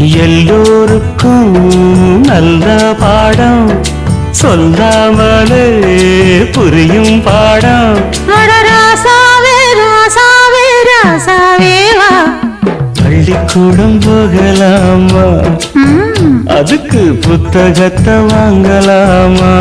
எல்லோருக்கும் நல்ல பாடம் சொல்லாமலே புரியும் பாடம். ராசாவே ராசாவே ராசாவேவா பள்ளிக்கூடம் போகலாமா அதுக்கு புத்தகத்தை வாங்கலாமா.